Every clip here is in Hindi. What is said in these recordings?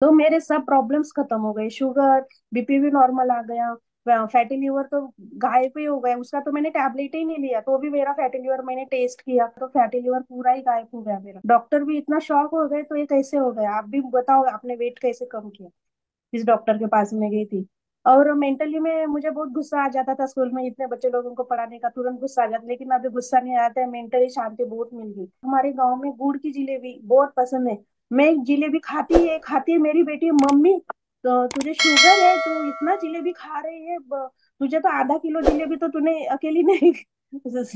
तो मेरे सब प्रॉब्लम्स खत्म हो गए, शुगर, बीपी भी नॉर्मल आ गया, फैटी लिवर तो गायब ही हो गया, उसका तो मैंने टैबलेट ही नहीं लिया तो भी मेरा फैटी लिवर मैंने टेस्ट किया तो फैटी लिवर पूरा ही गायब हो गया मेरा। डॉक्टर भी इतना शॉक हो गए तो ये कैसे हो गया, आप भी बताओ आपने वेट कैसे कम किया। इस डॉक्टर के पास में गई थी। और मेंटली में मुझे बहुत गुस्सा आ जाता था, स्कूल में इतने बच्चे लोगों को पढ़ाने का तुरंत गुस्सा आ जाता, लेकिन अभी गुस्सा नहीं आता है, मेंटली शांति बहुत मिल गई। हमारे गांव में गुड़ की जिलेबी बहुत पसंद है। मैं जिलेबी खाती है मेरी बेटी, मम्मी तो तुझे शुगर है, तू इतना जिलेबी खा रही है, तुझे तो आधा किलो जिलेबी तो तूने अकेली नहीं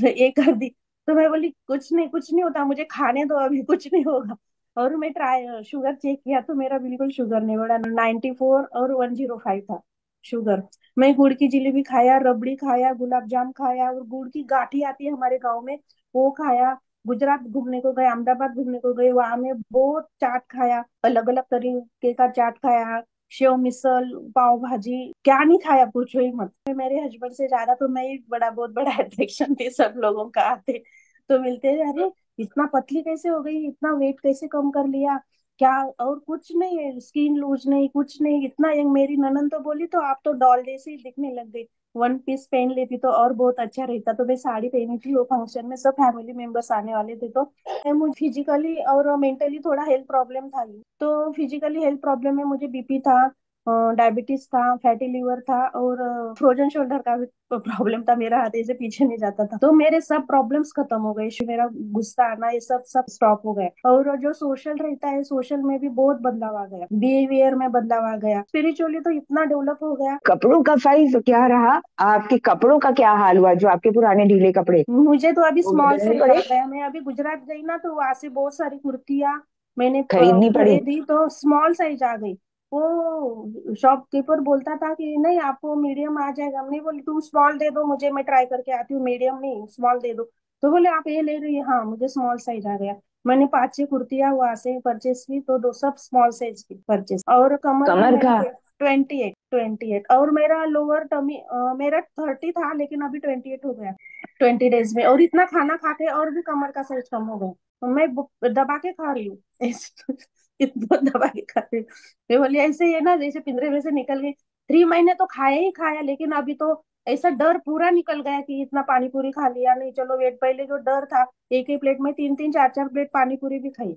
ये कर दी। तो मैं बोली कुछ नहीं, कुछ नहीं होता, मुझे खाने दो, अभी कुछ नहीं होगा। और मैं ट्राई शुगर चेक किया तो मेरा बिल्कुल शुगर नहीं बढ़ा, 94 और 105 था शुगर। मैं गुड़ की जिलेबी खाया, रबड़ी खाया, गुलाब जाम खाया, और गुड़ की गाठी आती है हमारे गांव में, वो खाया। गुजरात घूमने को गए, अहमदाबाद घूमने को गए, वहां में बहुत चाट खाया, अलग अलग तरीके का चाट खाया, शेव मिसल, पाव भाजी, क्या नहीं खाया पूछो ही मत। मेरे हस्बैंड से ज्यादा तो मैं ही बहुत बड़ा अट्रैक्शन थी सब लोगों का, आते तो मिलते, अरे इतना पतली कैसे हो गई, इतना वेट कैसे कम कर लिया, क्या, और कुछ नहीं है, स्किन लूज नहीं, कुछ नहीं, इतना यंग। मेरी ननन तो बोली तो आप तो डॉल जैसी ही दिखने लग गई, वन पीस पहन लेती तो और बहुत अच्छा रहता। तो मैं साड़ी पहनी थी वो फंक्शन में, सब फैमिली मेंबर्स आने वाले थे, तो मुझे फिजिकली और मेंटली थोड़ा हेल्थ प्रॉब्लम था ही। तो फिजिकली हेल्थ प्रॉब्लम में मुझे बीपी था, डायबिटीज था, फैटी लिवर था, और फ्रोजन शोल्डर का भी प्रॉब्लम था, मेरा हाथ ऐसे पीछे नहीं जाता था। तो मेरे सब प्रॉब्लम्स खत्म हो गए, मेरा गुस्सा आना ये सब सब स्टॉप हो गए। और जो सोशल रहता है, सोशल में भी बहुत बदलाव आ गया, बिहेवियर में बदलाव आ गया, स्पिरिचुअली तो इतना डेवलप हो गया। कपड़ों का साइज क्या रहा? आपके कपड़ों का क्या हाल हुआ? जो आपके पुराने ढीले कपड़े, मुझे तो अभी वो स्मॉल बदलने साइज आ पड़े, गया। मैं अभी गुजरात गई ना तो वहां से बहुत सारी कुर्तियां मैंने खरीदनी पड़ी? खरीदी तो स्मॉल साइज आ गई। वो शॉपकीपर बोलता था कि नहीं आपको मीडियम आ जाएगा, हमने बोली तुम स्मॉल दे दो मुझे, मैं ट्राई करके आती हूँ, मीडियम नहीं स्मॉल दे दो। तो बोले आप ये ले रही है, हाँ मुझे स्मॉल साइज आ गया। मैंने 5-6 कुर्तियां वहां से परचेस की तो दो सब स्मॉल साइज की परचेस, और कमर का कमर मैंने का? 28 और मेरा लोअर टमी मेरा 30 था लेकिन अभी 28 हो गया 20 डेज में। और इतना खाना खा के और भी कमर का साइज कम हो गया, तो मैं दबा के खा रही हूँ ऐसे बहुत दबा के खा रही हूँ। मैं बोली ऐसे ही है ना, जैसे पिंजरे में से निकल गई। 3 महीने तो खाया ही खाया, लेकिन अभी तो ऐसा डर पूरा निकल गया कि इतना पानी पूरी खा लिया नहीं चलो वेट, पहले जो डर था, एक ही प्लेट में 3-3 4-4 प्लेट पानी पूरी भी खाई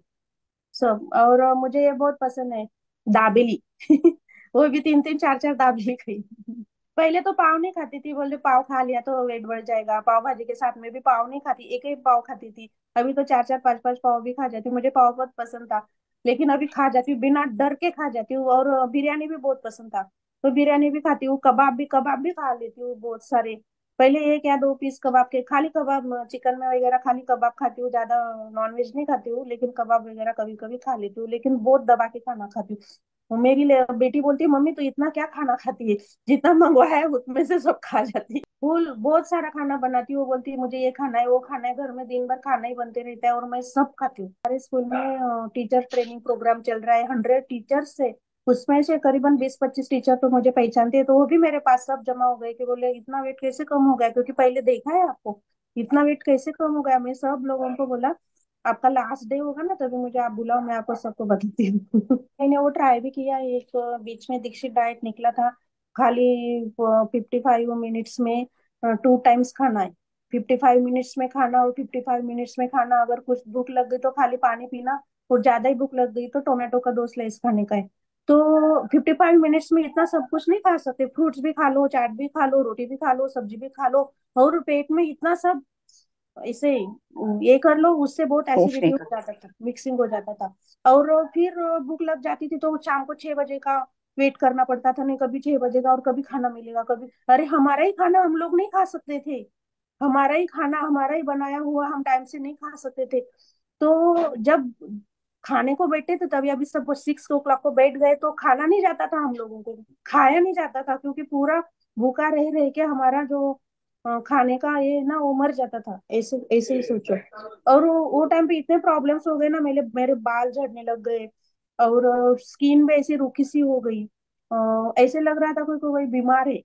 सब। और मुझे ये बहुत पसंद है, दाबेली वो भी 3-3 4-4 दाबेली खाई। पहले तो पाव नहीं खाती थी, बोलते पाव खा लिया तो वेट बढ़ जाएगा, पाव भाजी के साथ में भी पाव नहीं खाती, एक एक पाव खाती थी। अभी तो 4-4 5-5 पाव भी खा जाती हूँ, मुझे पाव बहुत पसंद था, लेकिन अभी खा जाती हूँ, बिना डर के खा जाती हूँ। और बिरयानी भी बहुत पसंद था, तो बिरयानी भी खाती हूँ, कबाब भी खा लेती हूँ बहुत सारे। पहले 1 या 2 पीस कबाब के, खाली कबाब चिकन में वगैरह खाली कबाब खाती हूँ, ज्यादा नॉनवेज नहीं खाती हूँ, लेकिन कबाब वगैरह कभी कभी खा लेती हूँ, लेकिन बहुत दबा के खाना खाती हूँ। तो मेरी बेटी बोलती है मम्मी तो इतना क्या खाना खाती है, जितना मंगवाया है उसमें से सब खा जाती है। फुल बहुत सारा खाना बनाती हूँ, वो बोलती है मुझे ये खाना है वो खाना है, घर में दिन भर खाना ही बनते रहता है और मैं सब खाती हूँ। हमारे स्कूल में टीचर ट्रेनिंग प्रोग्राम चल रहा है, 100 टीचर्स से, उसमें से करीबन 20-25 टीचर तो मुझे पहचानते हैं, तो वो भी मेरे पास सब जमा हो गए कि बोले इतना वेट कैसे कम हो गया, क्योंकि पहले देखा है आपको, इतना वेट कैसे कम हो गया। मैं सब लोगों को बोला आपका लास्ट डे होगा ना तभी मुझे आप बुलाओ, मैं आपको सबको बताती हूँ मैंने वो ट्राई भी किया, एक बीच में दीक्षित डाइट निकला था, खाली 55 मिनट्स में 2 टाइम्स खाना है, 55 मिनट्स में खाना और 55 मिनट्स में खाना। अगर कुछ भूख लग गई तो खाली पानी पीना, और ज्यादा ही भूख लग गई तो टोमेटो का 2 स्लाइस खाने का है। तो 55 मिनट्स में इतना सब कुछ नहीं खा सकते, फ्रूट्स भी खा लो, चाट भी खा लो, रोटी भी खा लो, सब्जी भी खा लो, और पेट में इतना सब ऐसे ये कर लो, उससे बहुत मूव एसिडिटी नहीं हो कर? जाता था, मिक्सिंग हो जाता था। और फिर भूख लग जाती थी तो शाम को 6 बजे का वेट करना पड़ता था, नहीं कभी 6 बजे का और कभी खाना मिलेगा कभी, अरे हमारा ही खाना हम लोग नहीं खा सकते थे, हमारा ही खाना हमारा ही बनाया हुआ हम टाइम से नहीं खा सकते थे। तो जब खाने को बैठे थे तभी, अभी सब 6 ओ क्लॉक को बैठ गए तो खाना नहीं जाता था हम लोगों को, खाया नहीं जाता था, क्योंकि पूरा भूखा रह रह के हमारा जो खाने का ये ना वो मर जाता था, ऐसे ऐसे ही सोचो। और वो टाइम पे इतने प्रॉब्लम्स हो गए ना, मेरे मेरे बाल झड़ने लग गए, और स्किन भी ऐसी रूखी सी हो गई, ऐसे लग रहा था कोई कोई बीमार है,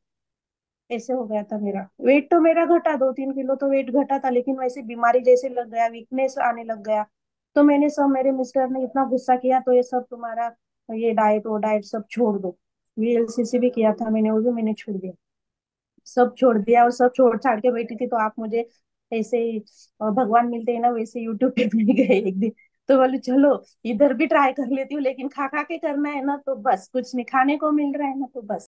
ऐसे हो गया था मेरा। वेट तो मेरा घटा, 2-3 किलो तो वेट घटा था, लेकिन वैसे बीमारी जैसे लग गया, वीकनेस आने लग गया। तो मैंने सब, मेरे मिस्टर ने इतना गुस्सा किया तो ये सब तुम्हारा ये डाइट वो डाइट सब छोड़ दो। वीएलसीसी भी किया था मैंने, वो भी मैंने छोड़ दिया। सब छोड़ दिया और सब छोड़ छाड़ के बैठी थी, तो आप मुझे ऐसे ही भगवान मिलते हैं ना वैसे यूट्यूब पे मिल गए एक दिन। तो बोले चलो इधर भी ट्राई कर लेती हूँ, लेकिन खा खा के करना है ना, तो बस कुछ नहीं, खाने को मिल रहा है ना तो बस।